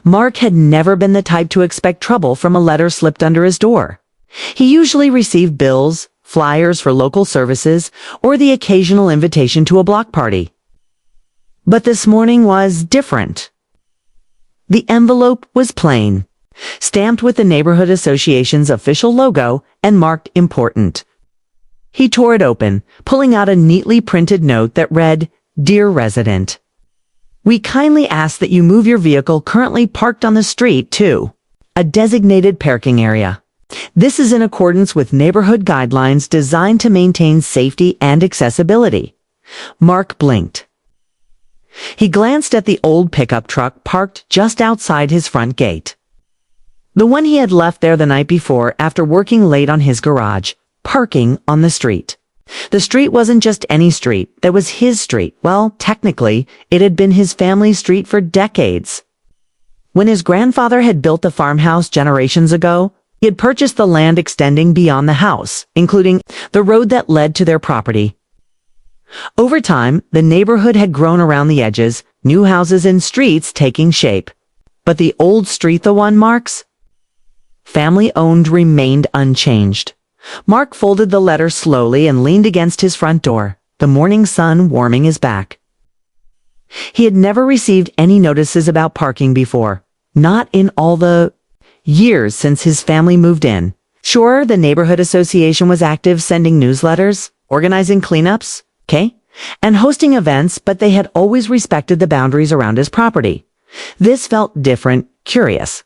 Mark had never been the type to expect trouble from a letter slipped under his door. He usually received bills, flyers for local services, or the occasional invitation to a block party. But this morning was different. The envelope was plain, stamped with the neighborhood association's official logo and marked important. He tore it open, pulling out a neatly printed note that read, "Dear resident, we kindly ask that you move your vehicle currently parked on the street to a designated parking area. This is in accordance with neighborhood guidelines designed to maintain safety and accessibility." Mark blinked. He glanced at the old pickup truck parked just outside his front gate. The one he had left there the night before after working late on his garage, parking on the street. The street wasn't just any street, that was his street. Well, technically, it had been his family's street for decades. When his grandfather had built the farmhouse generations ago, he had purchased the land extending beyond the house, including the road that led to their property. Over time, the neighborhood had grown around the edges, new houses and streets taking shape. But the old street the one Mark's family-owned remained unchanged. Mark folded the letter slowly and leaned against his front door, the morning sun warming his back. He had never received any notices about parking before, not in all the years since his family moved in. Sure, the neighborhood association was active sending newsletters, organizing cleanups, and hosting events, but they had always respected the boundaries around his property. This felt different, curious,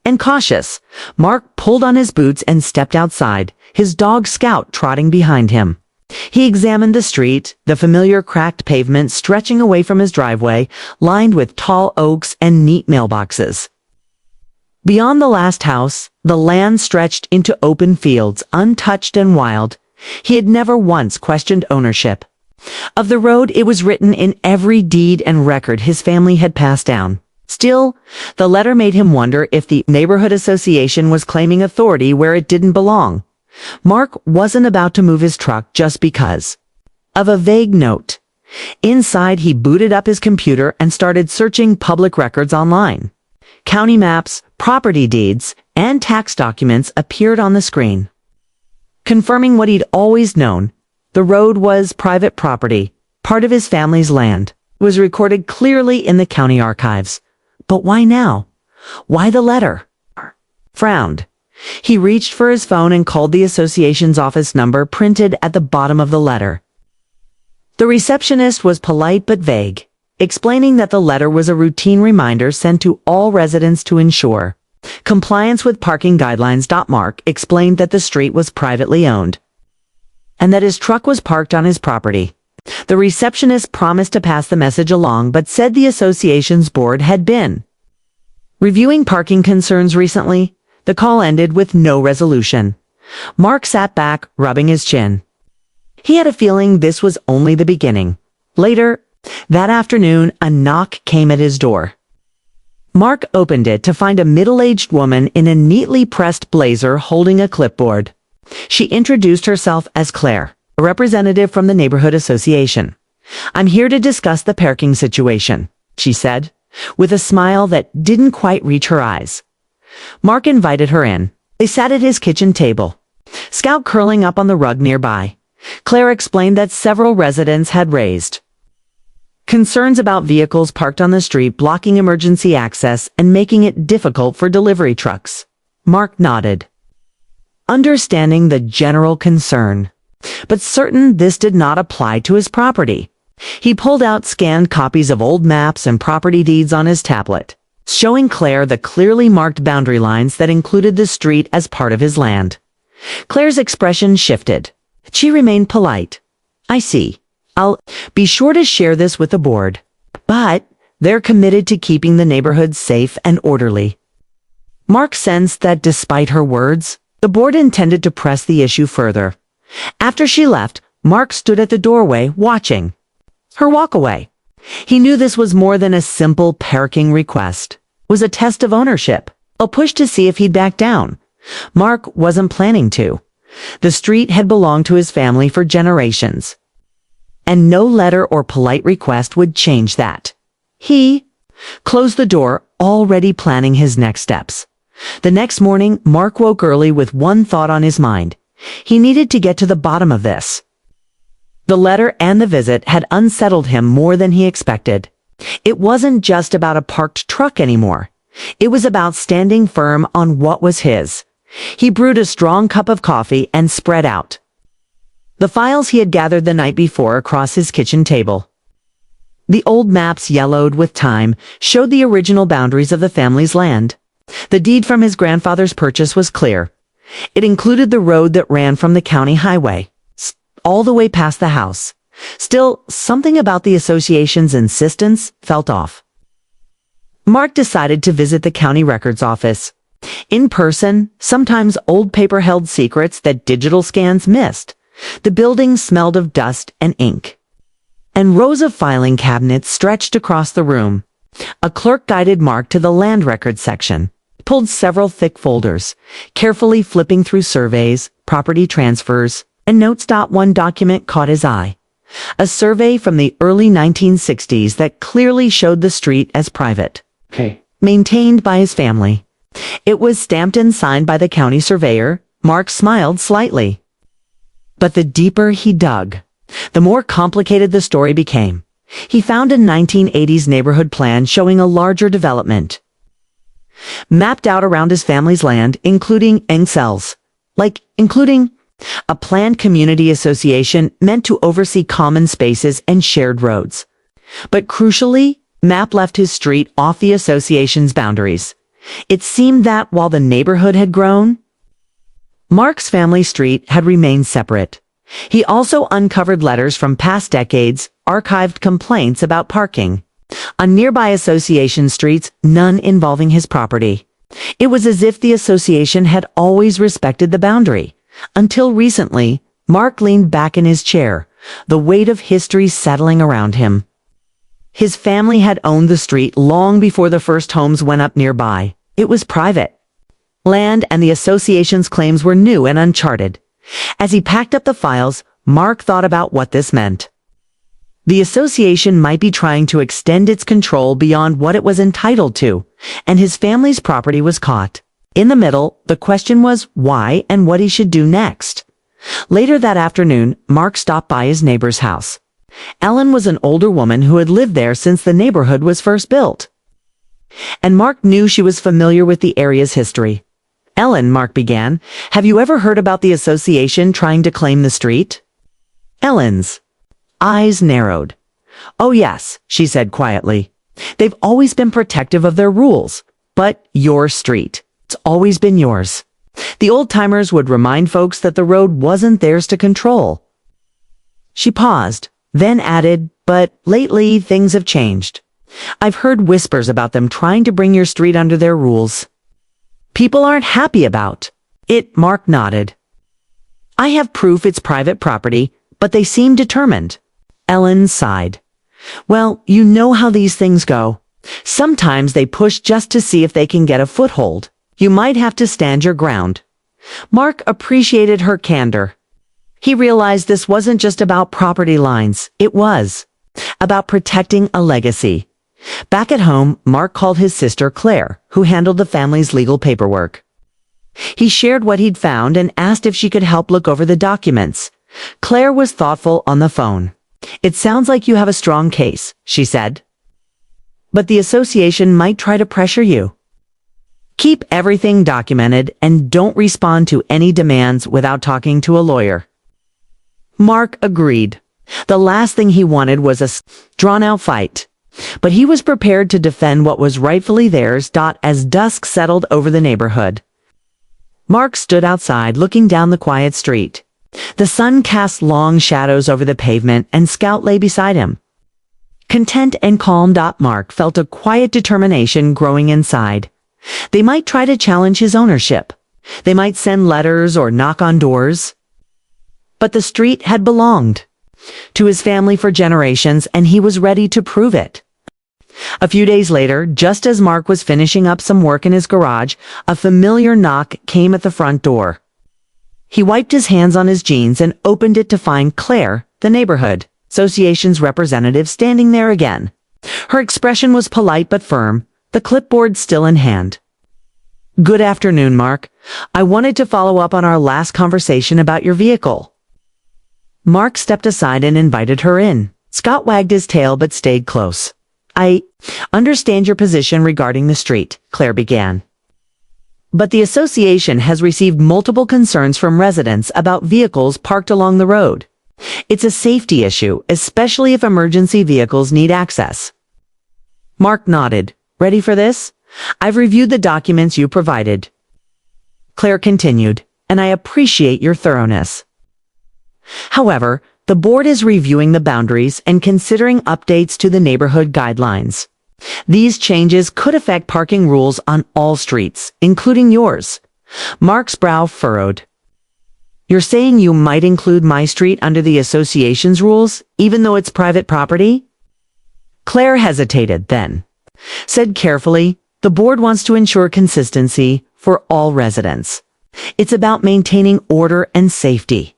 and cautious. Mark pulled on his boots and stepped outside, his dog Scout trotting behind him. He examined the street, the familiar cracked pavement stretching away from his driveway, lined with tall oaks and neat mailboxes. Beyond the last house, the land stretched into open fields, untouched and wild. He had never once questioned ownership. Of the road, it was written in every deed and record his family had passed down. Still, the letter made him wonder if the neighborhood association was claiming authority where it didn't belong. Mark wasn't about to move his truck just because of a vague note. Inside, he booted up his computer and started searching public records online. County maps, property deeds, and tax documents appeared on the screen, confirming what he'd always known. The road was private property, part of his family's land. It was recorded clearly in the county archives. But why now? Why the letter? Frowned. He reached for his phone and called the association's office number printed at the bottom of the letter. The receptionist was polite but vague, explaining that the letter was a routine reminder sent to all residents to ensure compliance with parking guidelines. Mark explained that the street was privately owned and that his truck was parked on his property. The receptionist promised to pass the message along, but said the association's board had been reviewing parking concerns recently. The call ended with no resolution. Mark sat back, rubbing his chin. He had a feeling this was only the beginning. Later, that afternoon, a knock came at his door. Mark opened it to find a middle-aged woman in a neatly pressed blazer holding a clipboard. She introduced herself as Claire, a representative from the neighborhood association. "I'm here to discuss the parking situation," she said, with a smile that didn't quite reach her eyes. Mark invited her in. They sat at his kitchen table, Scout curling up on the rug nearby. Claire explained that several residents had raised concerns about vehicles parked on the street blocking emergency access and making it difficult for delivery trucks. Mark nodded, understanding the general concern, but certain this did not apply to his property. He pulled out scanned copies of old maps and property deeds on his tablet, showing Claire the clearly marked boundary lines that included the street as part of his land. Claire's expression shifted. She remained polite. "I see. I'll be sure to share this with the board. But they're committed to keeping the neighborhood safe and orderly." Mark sensed that despite her words, the board intended to press the issue further. After she left, Mark stood at the doorway, watching her walk away. He knew this was more than a simple parking request. It was a test of ownership, a push to see if he'd back down. Mark wasn't planning to. The street had belonged to his family for generations, and no letter or polite request would change that. He closed the door, already planning his next steps. The next morning, Mark woke early with one thought on his mind. He needed to get to the bottom of this. The letter and the visit had unsettled him more than he expected. It wasn't just about a parked truck anymore. It was about standing firm on what was his. He brewed a strong cup of coffee and spread out the files he had gathered the night before across his kitchen table. The old maps, yellowed with time, showed the original boundaries of the family's land. The deed from his grandfather's purchase was clear. It included the road that ran from the county highway, all the way past the house. Still, something about the association's insistence felt off. Mark decided to visit the county records office. In person, sometimes old paper held secrets that digital scans missed. The building smelled of dust and ink. And rows of filing cabinets stretched across the room. A clerk guided Mark to the land records section, pulled several thick folders, carefully flipping through surveys, property transfers, and notes. One document caught his eye. A survey from the early 1960s that clearly showed the street as private. Maintained by his family. It was stamped and signed by the county surveyor. Mark smiled slightly. But the deeper he dug, the more complicated the story became. He found a 1980s neighborhood plan showing a larger development mapped out around his family's land, including cells, including a planned community association meant to oversee common spaces and shared roads. But crucially, map left his street off the association's boundaries. It seemed that while the neighborhood had grown, Mark's family street had remained separate. He also uncovered letters from past decades, archived complaints about parking on nearby association streets, none involving his property. It was as if the association had always respected the boundary. Until recently, Mark leaned back in his chair, the weight of history settling around him. His family had owned the street long before the first homes went up nearby. It was private land, and the association's claims were new and uncharted. As he packed up the files, Mark thought about what this meant. The association might be trying to extend its control beyond what it was entitled to, and his family's property was caught. In the middle, the question was why and what he should do next. Later that afternoon, Mark stopped by his neighbor's house. Ellen was an older woman who had lived there since the neighborhood was first built. And Mark knew she was familiar with the area's history. "Ellen," Mark began, "have you ever heard about the association trying to claim the street?" Ellen's eyes narrowed. "Oh yes," she said quietly. "They've always been protective of their rules. But your street, it's always been yours." The old-timers would remind folks that the road wasn't theirs to control. She paused, then added, "But lately things have changed. I've heard whispers about them trying to bring your street under their rules. People aren't happy about it." Mark nodded. "I have proof it's private property, but they seem determined." Ellen sighed. "Well, you know how these things go. Sometimes they push just to see if they can get a foothold. You might have to stand your ground." Mark appreciated her candor. He realized this wasn't just about property lines. It was about protecting a legacy. Back at home, Mark called his sister Claire, who handled the family's legal paperwork. He shared what he'd found and asked if she could help look over the documents. Claire was thoughtful on the phone. "It sounds like you have a strong case," she said. "But the association might try to pressure you. Keep everything documented and don't respond to any demands without talking to a lawyer." Mark agreed. The last thing he wanted was a drawn-out fight. But he was prepared to defend what was rightfully theirs. As dusk settled over the neighborhood, Mark stood outside looking down the quiet street. The sun cast long shadows over the pavement and Scout lay beside him. Content and calm. Mark felt a quiet determination growing inside. They might try to challenge his ownership. They might send letters or knock on doors. But the street had belonged to his family for generations, and he was ready to prove it. A few days later, just as Mark was finishing up some work in his garage, a familiar knock came at the front door. He wiped his hands on his jeans and opened it to find Claire, the neighborhood association's representative, standing there again. Her expression was polite but firm, the clipboard still in hand. Good afternoon, Mark. I wanted to follow up on our last conversation about your vehicle. Mark stepped aside and invited her in. Scott wagged his tail but stayed close. I understand your position regarding the street, Claire began. But the association has received multiple concerns from residents about vehicles parked along the road. It's a safety issue, especially if emergency vehicles need access. Mark nodded. Ready for this? I've reviewed the documents you provided. Claire continued, and I appreciate your thoroughness. However, the board is reviewing the boundaries and considering updates to the neighborhood guidelines. These changes could affect parking rules on all streets, including yours. Mark's brow furrowed. You're saying you might include my street under the association's rules, even though it's private property? Claire hesitated, then said carefully, the board wants to ensure consistency for all residents. It's about maintaining order and safety.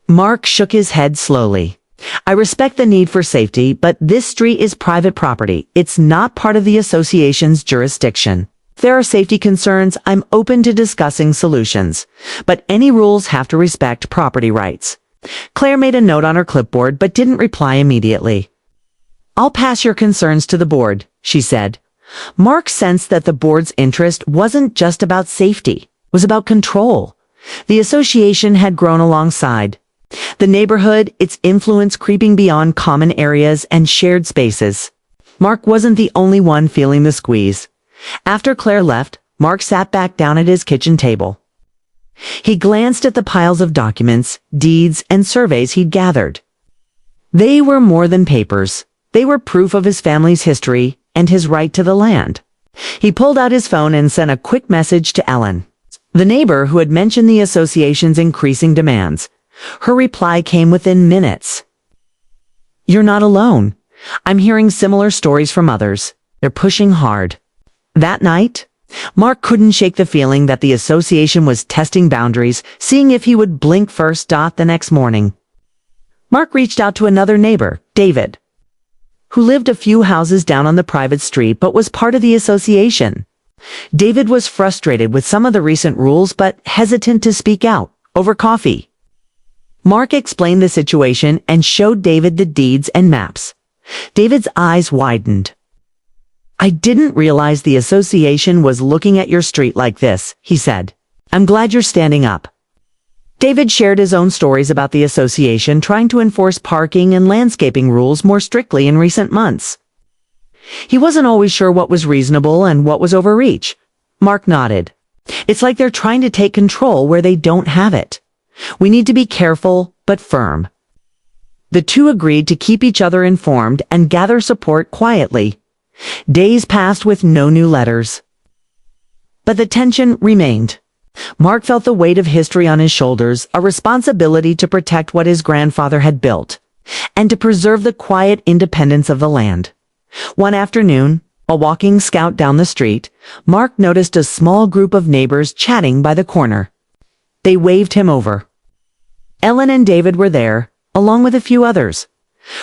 Mark shook his head slowly. I respect the need for safety, but this street is private property. It's not part of the association's jurisdiction. If there are safety concerns, I'm open to discussing solutions, but any rules have to respect property rights. Claire made a note on her clipboard but didn't reply immediately. I'll pass your concerns to the board, she said. Mark sensed that the board's interest wasn't just about safety, it was about control. The association had grown alongside the neighborhood, its influence creeping beyond common areas and shared spaces. Mark wasn't the only one feeling the squeeze. After Claire left, Mark sat back down at his kitchen table. He glanced at the piles of documents, deeds, and surveys he'd gathered. They were more than papers. They were proof of his family's history and his right to the land. He pulled out his phone and sent a quick message to Ellen, the neighbor who had mentioned the association's increasing demands. Her reply came within minutes. You're not alone. I'm hearing similar stories from others. They're pushing hard. That night, Mark couldn't shake the feeling that the association was testing boundaries, seeing if he would blink first. The next morning, Mark reached out to another neighbor, David, who lived a few houses down on the private street but was part of the association. David was frustrated with some of the recent rules but hesitant to speak out over coffee. Mark explained the situation and showed David the deeds and maps. David's eyes widened. I didn't realize the association was looking at your street like this, he said. I'm glad you're standing up. David shared his own stories about the association trying to enforce parking and landscaping rules more strictly in recent months. He wasn't always sure what was reasonable and what was overreach. Mark nodded. It's like they're trying to take control where they don't have it. We need to be careful, but firm. The two agreed to keep each other informed and gather support quietly. Days passed with no new letters. But the tension remained. Mark felt the weight of history on his shoulders, a responsibility to protect what his grandfather had built, and to preserve the quiet independence of the land. One afternoon, while walking Scout down the street, Mark noticed a small group of neighbors chatting by the corner. They waved him over. Ellen and David were there, along with a few others.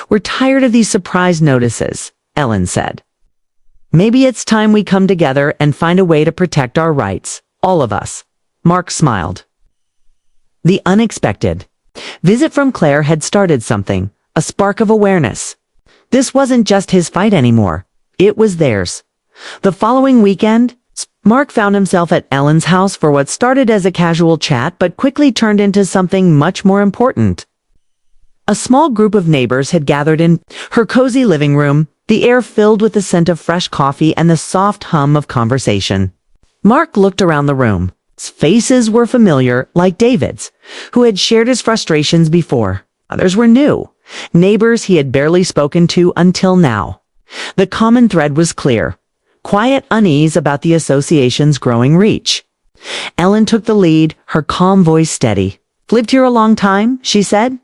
We're tired of these surprise notices, Ellen said. Maybe it's time we come together and find a way to protect our rights, all of us. Mark smiled. The unexpected visit from Claire had started something, a spark of awareness. This wasn't just his fight anymore. It was theirs. The following weekend, Mark found himself at Ellen's house for what started as a casual chat but quickly turned into something much more important. A small group of neighbors had gathered in her cozy living room, the air filled with the scent of fresh coffee and the soft hum of conversation. Mark looked around the room. Faces were familiar, like David's, who had shared his frustrations before. Others were new, neighbors he had barely spoken to until now. The common thread was clear: quiet unease about the association's growing reach. Ellen took the lead, her calm voice steady. Lived here a long time, she said,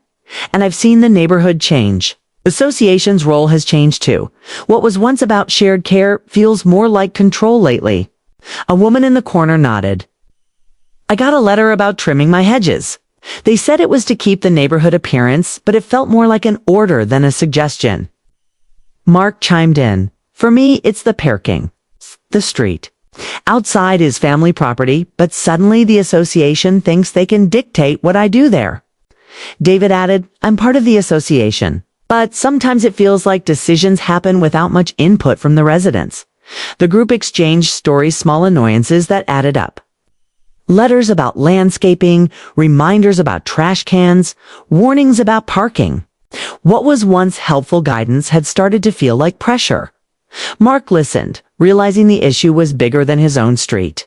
and I've seen the neighborhood change. The association's role has changed too. What was once about shared care feels more like control lately. A woman in the corner nodded. I got a letter about trimming my hedges. They said it was to keep the neighborhood appearance, but it felt more like an order than a suggestion. Mark chimed in. For me, it's the parking. the street. Outside is family property, but suddenly the association thinks they can dictate what I do there. David added, I'm part of the association, but sometimes it feels like decisions happen without much input from the residents. The group exchanged stories, small annoyances that added up. Letters about landscaping, reminders about trash cans, warnings about parking. What was once helpful guidance had started to feel like pressure. Mark listened, realizing the issue was bigger than his own street.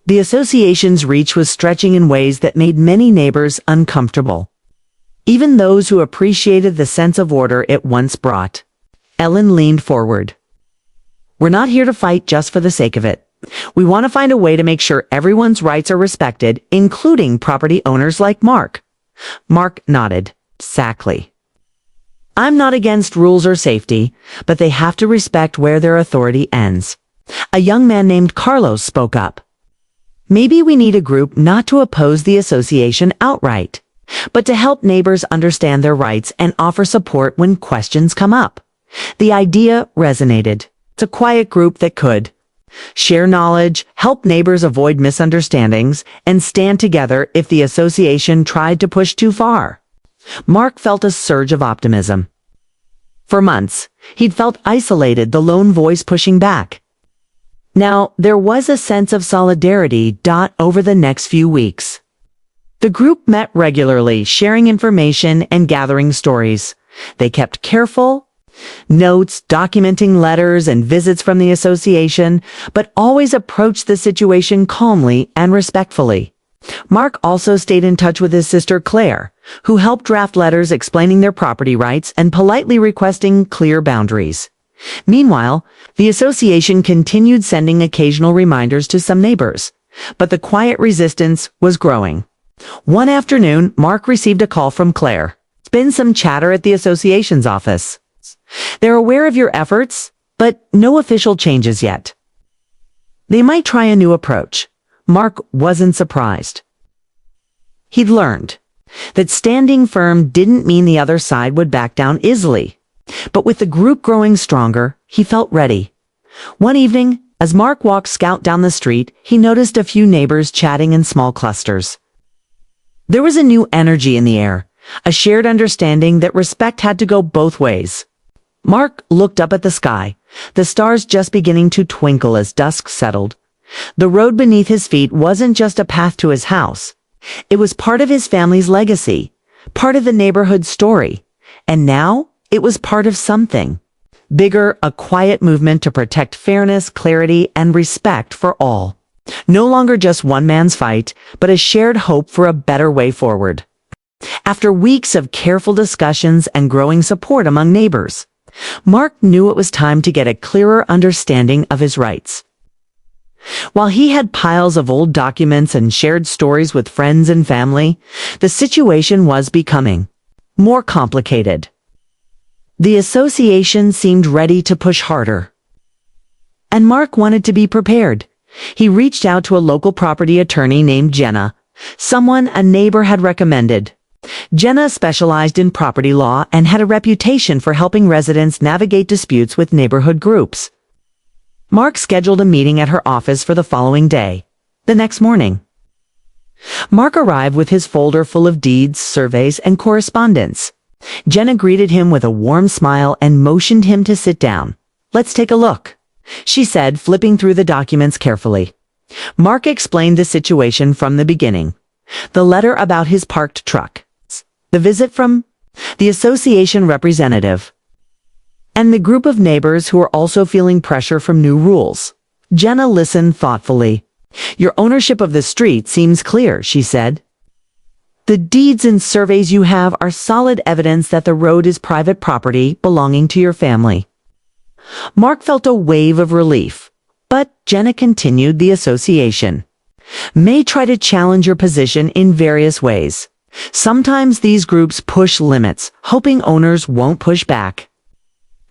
The association's reach was stretching in ways that made many neighbors uncomfortable, even those who appreciated the sense of order it once brought. Ellen leaned forward. We're not here to fight just for the sake of it. We want to find a way to make sure everyone's rights are respected, including property owners like Mark. Mark nodded. Exactly. I'm not against rules or safety, but they have to respect where their authority ends. A young man named Carlos spoke up. Maybe we need a group not to oppose the association outright, but to help neighbors understand their rights and offer support when questions come up. The idea resonated. It's a quiet group that could share knowledge, help neighbors avoid misunderstandings, and stand together if the association tried to push too far. Mark felt a surge of optimism. For months, he'd felt isolated, the lone voice pushing back. Now, there was a sense of solidarity over the next few weeks. The group met regularly, sharing information and gathering stories. They kept careful notes, documenting letters and visits from the association, but always approached the situation calmly and respectfully. Mark also stayed in touch with his sister Claire, who helped draft letters explaining their property rights and politely requesting clear boundaries. Meanwhile, the association continued sending occasional reminders to some neighbors, but the quiet resistance was growing. One afternoon, Mark received a call from Claire. It's been some chatter at the association's office. They're aware of your efforts, but no official changes yet. They might try a new approach. Mark wasn't surprised. He'd learned that standing firm didn't mean the other side would back down easily. But with the group growing stronger, he felt ready. One evening, as Mark walked Scout down the street, he noticed a few neighbors chatting in small clusters. There was a new energy in the air, a shared understanding that respect had to go both ways. Mark looked up at the sky, the stars just beginning to twinkle as dusk settled. The road beneath his feet wasn't just a path to his house. It was part of his family's legacy, part of the neighborhood's story. And now, it was part of something bigger, a quiet movement to protect fairness, clarity, and respect for all. No longer just one man's fight, but a shared hope for a better way forward. After weeks of careful discussions and growing support among neighbors, Mark knew it was time to get a clearer understanding of his rights. While he had piles of old documents and shared stories with friends and family, the situation was becoming more complicated. The association seemed ready to push harder. And Mark wanted to be prepared. He reached out to a local property attorney named Jenna, someone a neighbor had recommended. Jenna specialized in property law and had a reputation for helping residents navigate disputes with neighborhood groups. Mark scheduled a meeting at her office for the following day, the next morning. Mark arrived with his folder full of deeds, surveys, and correspondence. Jenna greeted him with a warm smile and motioned him to sit down. Let's take a look, she said, flipping through the documents carefully. Mark explained the situation from the beginning. The letter about his parked truck, the visit from the association representative, and the group of neighbors who are also feeling pressure from new rules. Jenna listened thoughtfully. Your ownership of the street seems clear, she said. The deeds and surveys you have are solid evidence that the road is private property belonging to your family. Mark felt a wave of relief, but Jenna continued. The association may try to challenge your position in various ways. Sometimes these groups push limits, hoping owners won't push back.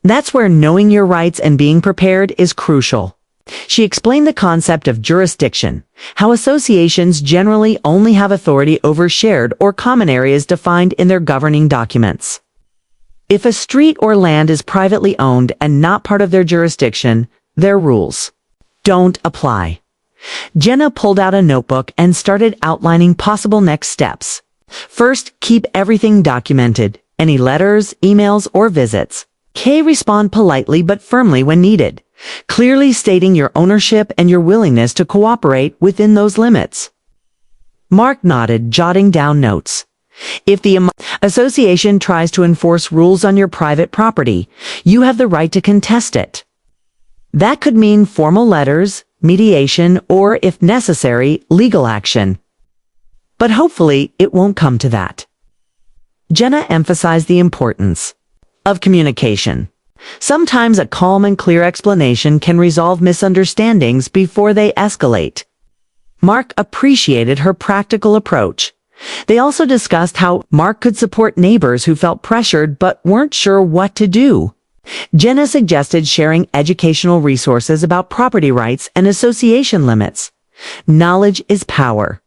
That's where knowing your rights and being prepared is crucial. She explained the concept of jurisdiction, how associations generally only have authority over shared or common areas defined in their governing documents. If a street or land is privately owned and not part of their jurisdiction, their rules Don't apply. Jenna pulled out a notebook and started outlining possible next steps. First, keep everything documented. Any letters, emails, or visits. K. Respond politely but firmly when needed, clearly stating your ownership and your willingness to cooperate within those limits. Mark nodded, jotting down notes. If the association tries to enforce rules on your private property, you have the right to contest it. That could mean formal letters, mediation, or, if necessary, legal action. But hopefully, it won't come to that. Jenna emphasized the importance of communication. Sometimes a calm and clear explanation can resolve misunderstandings before they escalate. Mark appreciated her practical approach. They also discussed how Mark could support neighbors who felt pressured but weren't sure what to do. Jenna suggested sharing educational resources about property rights and association limits. Knowledge is power,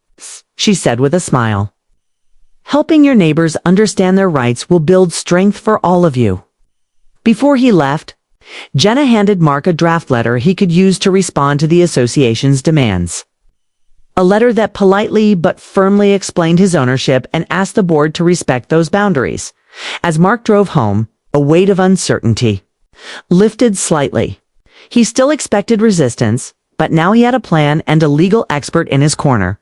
she said with a smile. Helping your neighbors understand their rights will build strength for all of you. Before he left, Jenna handed Mark a draft letter he could use to respond to the association's demands. A letter that politely but firmly explained his ownership and asked the board to respect those boundaries. As Mark drove home, a weight of uncertainty lifted slightly. He still expected resistance, but now he had a plan and a legal expert in his corner.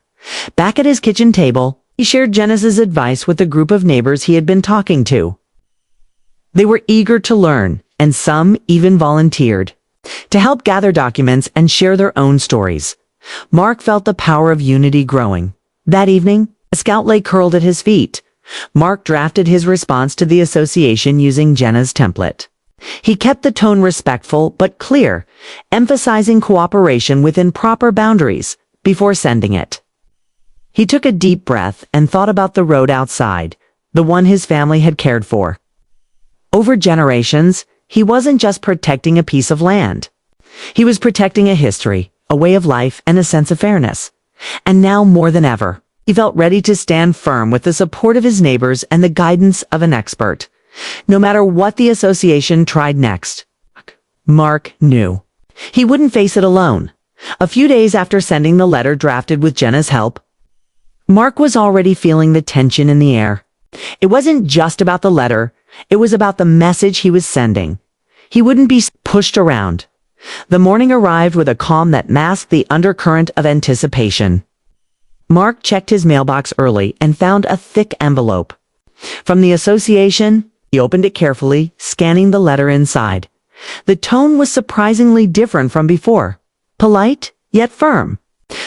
Back at his kitchen table, he shared Jenna's advice with the group of neighbors he had been talking to. They were eager to learn, and some even volunteered to help gather documents and share their own stories. Mark felt the power of unity growing. That evening, a scout lay curled at his feet. Mark drafted his response to the association using Jenna's template. He kept the tone respectful but clear, emphasizing cooperation within proper boundaries before sending it. He took a deep breath and thought about the road outside, the one his family had cared for. Over generations, he wasn't just protecting a piece of land. He was protecting a history, a way of life, and a sense of fairness. And now more than ever, he felt ready to stand firm with the support of his neighbors and the guidance of an expert. No matter what the association tried next, Mark knew he wouldn't face it alone. A few days after sending the letter drafted with Jenna's help, Mark was already feeling the tension in the air. It wasn't just about the letter, it was about the message he was sending. He wouldn't be pushed around. The morning arrived with a calm that masked the undercurrent of anticipation. Mark checked his mailbox early and found a thick envelope. From the association, he opened it carefully, scanning the letter inside. The tone was surprisingly different from before. Polite, yet firm.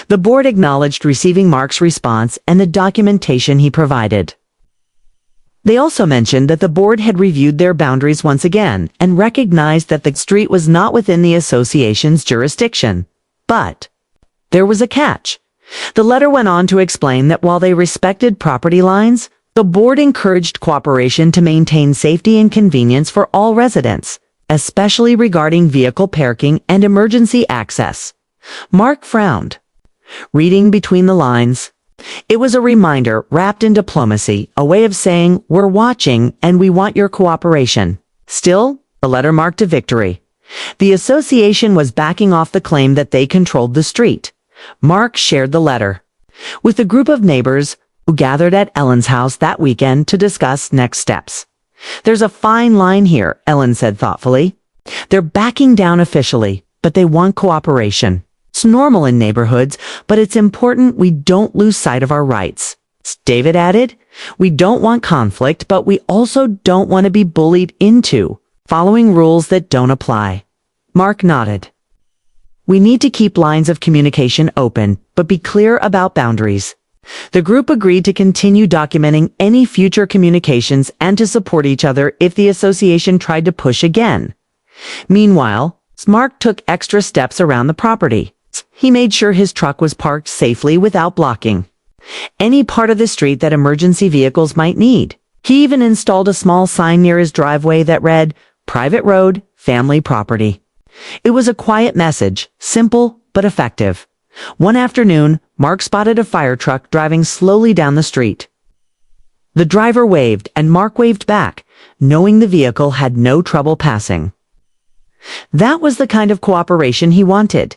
The board acknowledged receiving Mark's response and the documentation he provided. They also mentioned that the board had reviewed their boundaries once again and recognized that the street was not within the association's jurisdiction. But there was a catch. The letter went on to explain that while they respected property lines, the board encouraged cooperation to maintain safety and convenience for all residents, especially regarding vehicle parking and emergency access. Mark frowned. Reading between the lines, it was a reminder wrapped in diplomacy, a way of saying, we're watching and we want your cooperation. Still, the letter marked a victory. The association was backing off the claim that they controlled the street. Mark shared the letter with a group of neighbors who gathered at Ellen's house that weekend to discuss next steps. There's a fine line here, Ellen said thoughtfully. They're backing down officially, but they want cooperation. It's normal in neighborhoods, but it's important we don't lose sight of our rights. David added, we don't want conflict, but we also don't want to be bullied into following rules that don't apply. Mark nodded. We need to keep lines of communication open, but be clear about boundaries. The group agreed to continue documenting any future communications and to support each other if the association tried to push again. Meanwhile, Mark took extra steps around the property. He made sure his truck was parked safely without blocking any part of the street that emergency vehicles might need. He even installed a small sign near his driveway that read, "Private road, family property." It was a quiet message, simple but effective. One afternoon, Mark spotted a fire truck driving slowly down the street. The driver waved and Mark waved back, knowing the vehicle had no trouble passing. That was the kind of cooperation he wanted.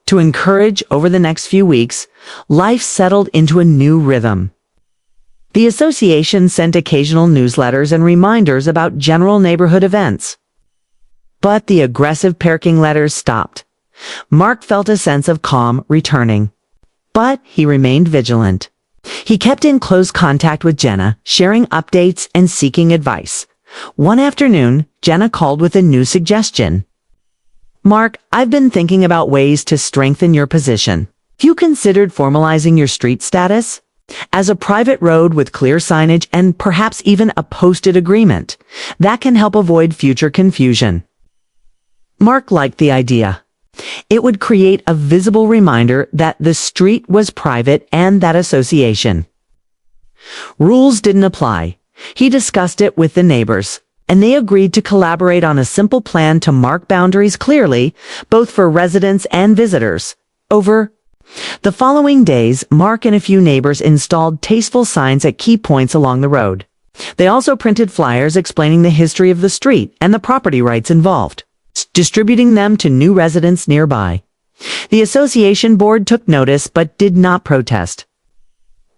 To encourage over the next few weeks, life settled into a new rhythm. The association sent occasional newsletters and reminders about general neighborhood events. But the aggressive parking letters stopped. Mark felt a sense of calm returning. But he remained vigilant. He kept in close contact with Jenna, sharing updates and seeking advice. One afternoon, Jenna called with a new suggestion. "Mark, I've been thinking about ways to strengthen your position. Have you considered formalizing your street status as a private road with clear signage and perhaps even a posted agreement? That can help avoid future confusion." Mark liked the idea. It would create a visible reminder that the street was private and that association. Rules didn't apply. He discussed it with the neighbors, and they agreed to collaborate on a simple plan to mark boundaries clearly, both for residents and visitors. Over the following days, Mark and a few neighbors installed tasteful signs at key points along the road. They also printed flyers explaining the history of the street and the property rights involved, distributing them to new residents nearby. The association board took notice but did not protest.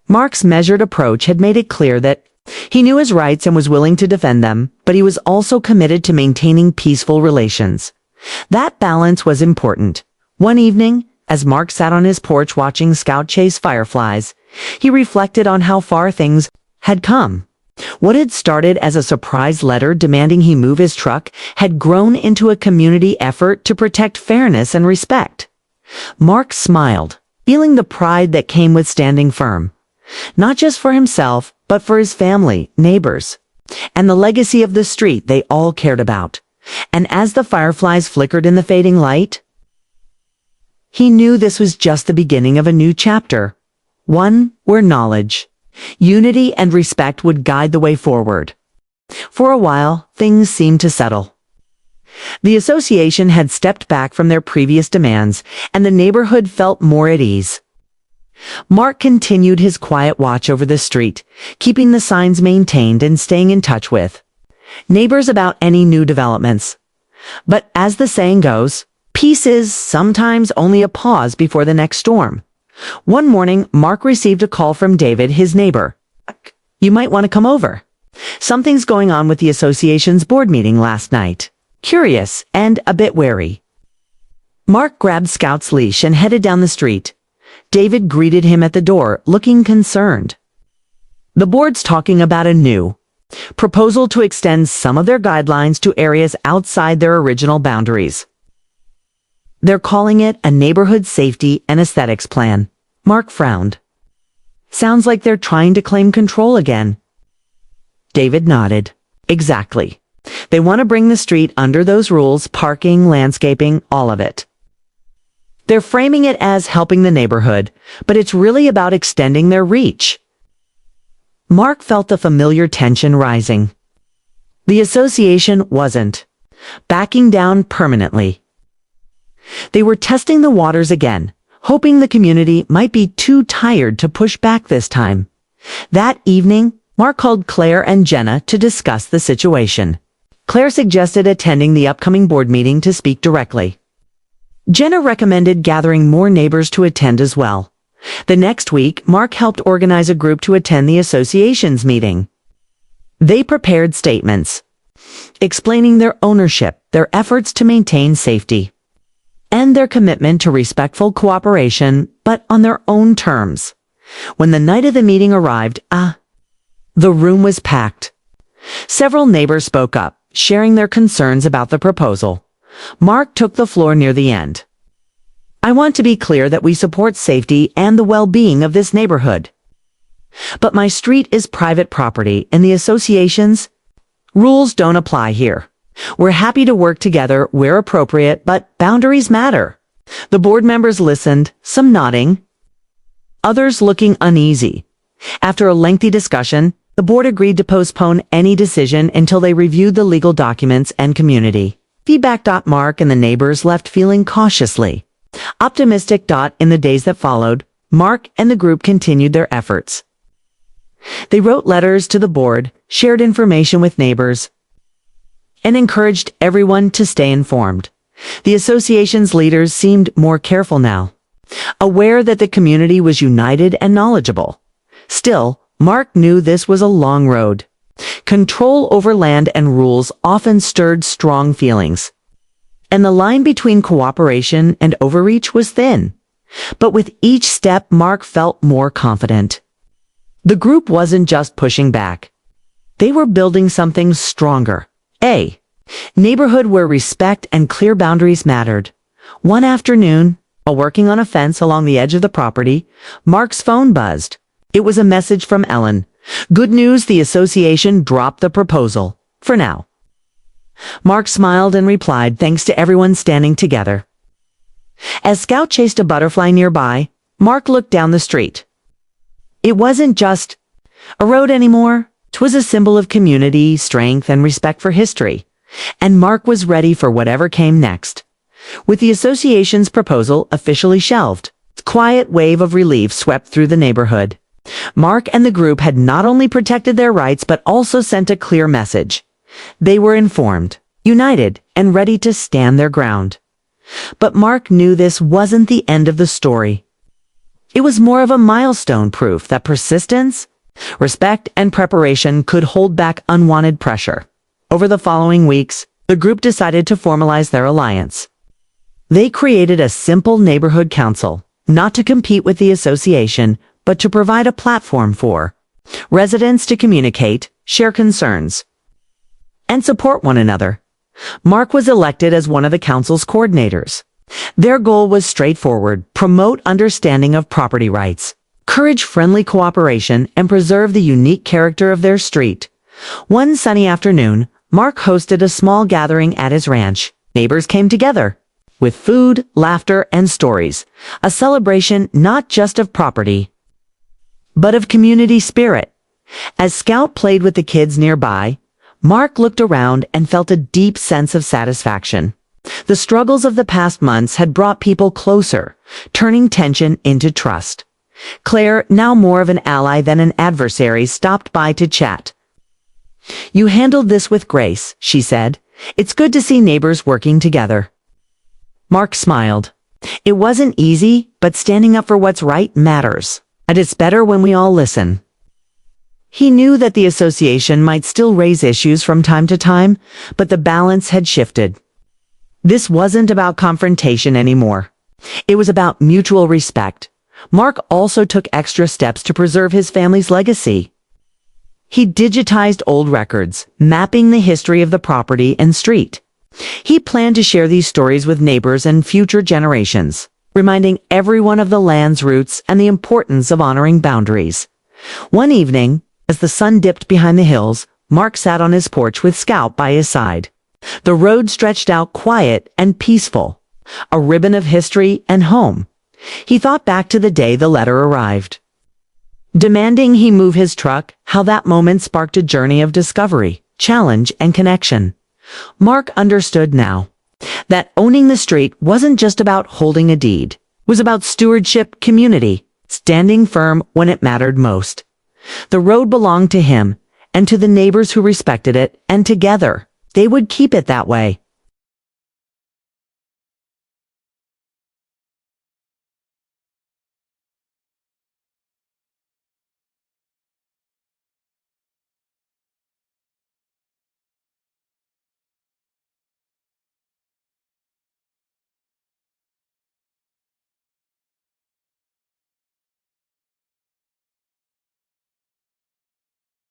Mark's measured approach had made it clear that he knew his rights and was willing to defend them, but he was also committed to maintaining peaceful relations. That balance was important. One evening, as Mark sat on his porch watching Scout chase fireflies, he reflected on how far things had come. What had started as a surprise letter demanding he move his truck had grown into a community effort to protect fairness and respect. Mark smiled, feeling the pride that came with standing firm. Not just for himself, but for his family, neighbors, and the legacy of the street they all cared about. And as the fireflies flickered in the fading light, he knew this was just the beginning of a new chapter. One where knowledge, unity, and respect would guide the way forward. For a while, things seemed to settle. The association had stepped back from their previous demands, and the neighborhood felt more at ease. Mark continued his quiet watch over the street, keeping the signs maintained and staying in touch with neighbors about any new developments. But as the saying goes, peace is sometimes only a pause before the next storm. One morning, Mark received a call from David, his neighbor. "You might want to come over. Something's going on with the association's board meeting last night." Curious and a bit wary, Mark grabbed Scout's leash and headed down the street. David greeted him at the door, looking concerned. "The board's talking about a new proposal to extend some of their guidelines to areas outside their original boundaries. They're calling it a neighborhood safety and aesthetics plan." Mark frowned. "Sounds like they're trying to claim control again." David nodded. "Exactly. They want to bring the street under those rules, parking, landscaping, all of it. They're framing it as helping the neighborhood, but it's really about extending their reach." Mark felt the familiar tension rising. The association wasn't backing down permanently. They were testing the waters again, hoping the community might be too tired to push back this time. That evening, Mark called Claire and Jenna to discuss the situation. Claire suggested attending the upcoming board meeting to speak directly. Jenna recommended gathering more neighbors to attend as well. The next week, Mark helped organize a group to attend the association's meeting. They prepared statements, explaining their ownership, their efforts to maintain safety, and their commitment to respectful cooperation, but on their own terms. When the night of the meeting arrived, the room was packed. Several neighbors spoke up, sharing their concerns about the proposal. Mark took the floor near the end. "I want to be clear that we support safety and the well-being of this neighborhood. But my street is private property, and the association's rules don't apply here. We're happy to work together where appropriate, but boundaries matter." The board members listened, some nodding, others looking uneasy. After a lengthy discussion, the board agreed to postpone any decision until they reviewed the legal documents and community feedback. Mark and the neighbors left feeling cautiously optimistic. In the days that followed, Mark and the group continued their efforts. They wrote letters to the board, shared information with neighbors, and encouraged everyone to stay informed. The association's leaders seemed more careful now, aware that the community was united and knowledgeable. Still, Mark knew this was a long road. Control over land and rules often stirred strong feelings, and the line between cooperation and overreach was thin. But with each step, Mark felt more confident. The group wasn't just pushing back. They were building something stronger. A neighborhood where respect and clear boundaries mattered. One afternoon, while working on a fence along the edge of the property, Mark's phone buzzed. It was a message from Ellen. Good news, the association dropped the proposal. For now. Mark smiled and replied, thanks to everyone standing together. As Scout chased a butterfly nearby, Mark looked down the street. It wasn't just a road anymore. It was a symbol of community, strength, and respect for history. And Mark was ready for whatever came next. With the association's proposal officially shelved, a quiet wave of relief swept through the neighborhood. Mark and the group had not only protected their rights but also sent a clear message. They were informed, united, and ready to stand their ground. But Mark knew this wasn't the end of the story. It was more of a milestone, proof that persistence, respect, and preparation could hold back unwanted pressure. Over the following weeks, the group decided to formalize their alliance. They created a simple neighborhood council, not to compete with the association, but to provide a platform for residents to communicate, share concerns, and support one another. Mark was elected as one of the council's coordinators. Their goal was straightforward: promote understanding of property rights, encourage friendly cooperation, and preserve the unique character of their street. One sunny afternoon, Mark hosted a small gathering at his ranch. Neighbors came together, with food, laughter, and stories. A celebration not just of property, but of community spirit. As Scout played with the kids nearby, Mark looked around and felt a deep sense of satisfaction. The struggles of the past months had brought people closer, turning tension into trust. Claire, now more of an ally than an adversary, stopped by to chat. You handled this with grace, she said. It's good to see neighbors working together. Mark smiled. It wasn't easy, but standing up for what's right matters. And it's better when we all listen. He knew that the association might still raise issues from time to time, but the balance had shifted. This wasn't about confrontation anymore. It was about mutual respect. Mark also took extra steps to preserve his family's legacy. He digitized old records, mapping the history of the property and street. He planned to share these stories with neighbors and future generations, reminding everyone of the land's roots and the importance of honoring boundaries. One evening, as the sun dipped behind the hills, Mark sat on his porch with Scout by his side. The road stretched out quiet and peaceful, a ribbon of history and home. He thought back to the day the letter arrived, demanding he move his truck, how that moment sparked a journey of discovery, challenge, and connection. Mark understood now that owning the street wasn't just about holding a deed. It was about stewardship, community, standing firm when it mattered most. The road belonged to him and to the neighbors who respected it, and together, they would keep it that way.